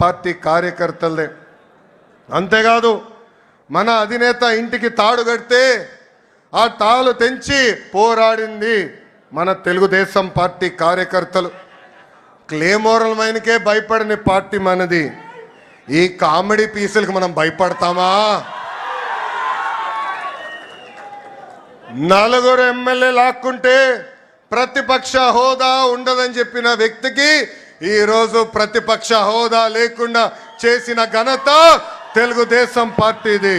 Party కార్యకర్తలదే. అంతేకాదు మన అధినేత ఇంటికి తాడు కడితే ఆ తాళ్ళు తెంచి పోరాడింది మన తెలుగుదేశం పార్టీ కార్యకర్తలు. క్లేమోరల్ మైన్కే భయపడని పార్టీ మనది. ఈ కామెడీ పీసులకు మనం భయపడతామా? నలుగురు ఎమ్మెల్యే లాక్కుంటే ప్రతిపక్ష హోదా ఉండదని చెప్పిన వ్యక్తికి ఈరోజు ప్రతిపక్ష హోదా లేకుండా చేసిన ఘనత తెలుగుదేశం పార్టీది.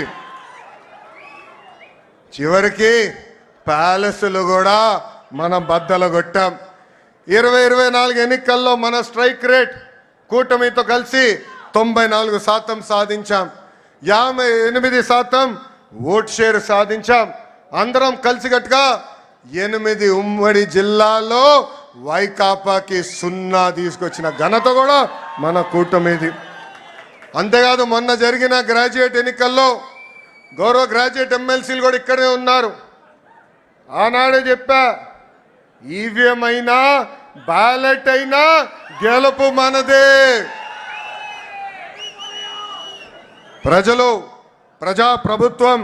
చివరికి ప్యాలెస్లు కూడా మనం బద్దలు కొట్టాం. 2024 ఎన్నికల్లో మన స్ట్రైక్ రేట్ కూటమితో కలిసి 94% సాధించాం. 58% ఓట్ షేర్ సాధించాం. అందరం కలిసికట్టుగా 8 ఉమ్మడి జిల్లాల్లో వైకాపాకి 0 తీసుకొచ్చిన ఘనత కూడా మన కూటమిది. అంతేకాదు మొన్న జరిగిన గ్రాడ్యుయేట్ ఎన్నికల్లో గౌరవ గ్రాడ్యుయేట్ ఎమ్మెల్సీలు కూడా ఇక్కడే ఉన్నారు. ఆనాడే చెప్పా, ఈవీఎం అయినా బ్యాలెట్ అయినా గెలుపు మనదే. ప్రజలు ప్రజాప్రభుత్వం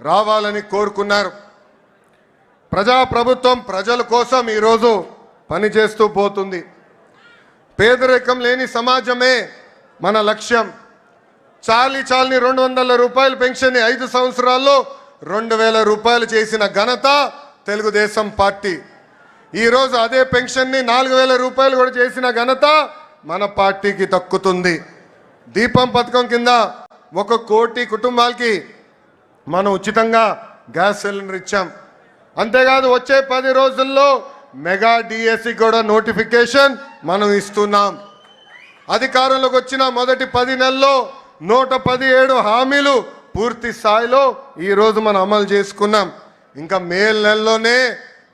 రావాలని కోరుకున్నారు. ప్రజాప్రభుత్వం ప్రజల కోసం ఈరోజు పనిచేస్తూ పోతుంది. పేదరికం లేని సమాజమే మన లక్ష్యం. చాలని 200 రూపాయల పెన్షన్ 5 సంవత్సరాల్లో 2000 రూపాయలు చేసిన ఘనత తెలుగుదేశం పార్టీ. ఈరోజు అదే పెన్షన్ని 4000 రూపాయలు కూడా చేసిన ఘనత మన పార్టీకి దక్కుతుంది. దీపం పథకం కింద 1 కోటి కుటుంబాలకి మనం ఉచితంగా గ్యాస్ సిలిండర్ ఇచ్చాం. అంతేకాదు వచ్చే 10 రోజుల్లో మెగా డిఎస్సి కూడా నోటిఫికేషన్ మనం ఇస్తున్నాం. అధికారంలోకి వచ్చిన మొదటి 10 నెలల్లో 117 హామీలు పూర్తి స్థాయిలో ఈరోజు మనం అమలు చేసుకున్నాం. ఇంకా మే నెలలోనే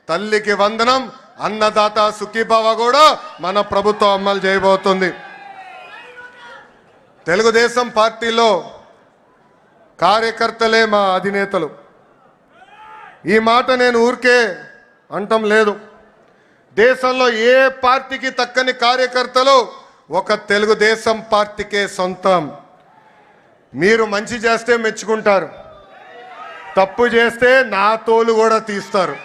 తల్లికి వందనం, అన్నదాత సుఖీభావ కూడా మన ప్రభుత్వం అమలు చేయబోతుంది. తెలుగుదేశం పార్టీలో కార్యకర్తలే మా అధినేతలు. ఈ మాట నేను ఊరికే అంటం లేదు. దేశంలో ఏ పార్టీకి తక్కని కార్యకర్తలు ఒక తెలుగుదేశం పార్టీకే సొంతం. మీరు మంచి చేస్తే మెచ్చుకుంటారు, తప్పు చేస్తే నా తోలు కూడా తీస్తారు.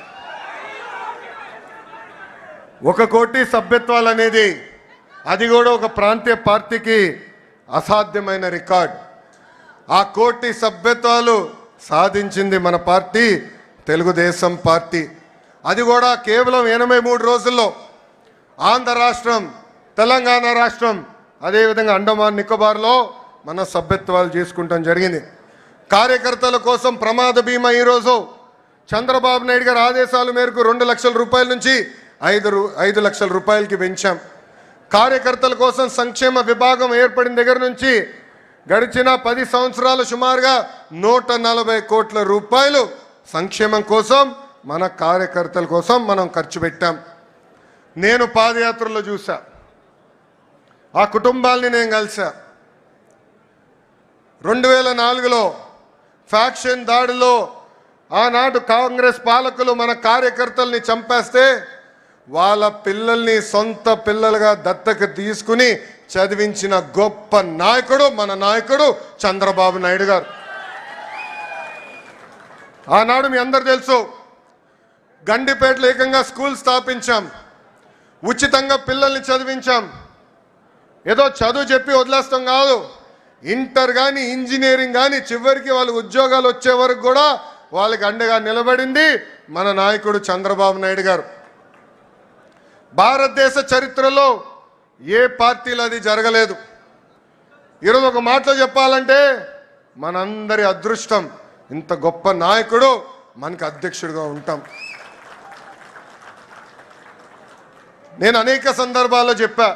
1 కోటి సభ్యత్వాలు అనేది అది కూడా ఒక ప్రాంతీయ పార్టీకి అసాధ్యమైన రికార్డ్. ఆ 1 కోటి సభ్యత్వాలు సాధించింది మన పార్టీ తెలుగుదేశం పార్టీ. అది కూడా కేవలం 83 రోజుల్లో. ఆంధ్ర రాష్ట్రం, తెలంగాణ రాష్ట్రం, అదేవిధంగా అండమాన్ నికోబార్లో మన సభ్యత్వాలు చేసుకుంటాం జరిగింది. కార్యకర్తల కోసం ప్రమాద బీమా ఈరోజు చంద్రబాబు నాయుడు గారి ఆదేశాల మేరకు 2 లక్షల రూపాయల నుంచి 5 లక్షల రూపాయలకి పెంచాం. కార్యకర్తల కోసం సంక్షేమ విభాగం ఏర్పడిన దగ్గర నుంచి గడిచిన 10 సంవత్సరాలు సుమారుగా 140 కోట్ల రూపాయలు సంక్షేమం కోసం మన కార్యకర్తల కోసం మనం ఖర్చు పెట్టాం. నేను పాదయాత్రలో చూసా, ఆ కుటుంబాలని నేను కలిసా. 2004లో ఫ్యాక్షన్ దాడిలో ఆనాడు కాంగ్రెస్ పాలకులు మన కార్యకర్తల్ని చంపేస్తే వాళ్ళ పిల్లల్ని సొంత పిల్లలుగా దత్తకు తీసుకుని చదివించిన గొప్ప నాయకుడు మన నాయకుడు చంద్రబాబు నాయుడు గారు. ఆనాడు మీ అందరు తెలుసు, గండిపేటలో ఏకంగా స్కూల్ స్థాపించాం. ఉచితంగా పిల్లల్ని చదివించాం. ఏదో చదువు చెప్పి వదిలేస్తాం కాదు, ఇంటర్ కానీ ఇంజనీరింగ్ కానీ చివరికి వాళ్ళ ఉద్యోగాలు వచ్చే వరకు కూడా వాళ్ళకి అండగా నిలబడింది మన నాయకుడు చంద్రబాబు నాయుడు గారు. భారతదేశ చరిత్రలో ఏ పార్టీలో అది జరగలేదు. ఈరోజు ఒక మాటలో చెప్పాలంటే మనందరి అదృష్టం, ఇంత గొప్ప నాయకుడు మనకు అధ్యక్షుడిగా ఉంటాం. నేను అనేక సందర్భాల్లో చెప్పా,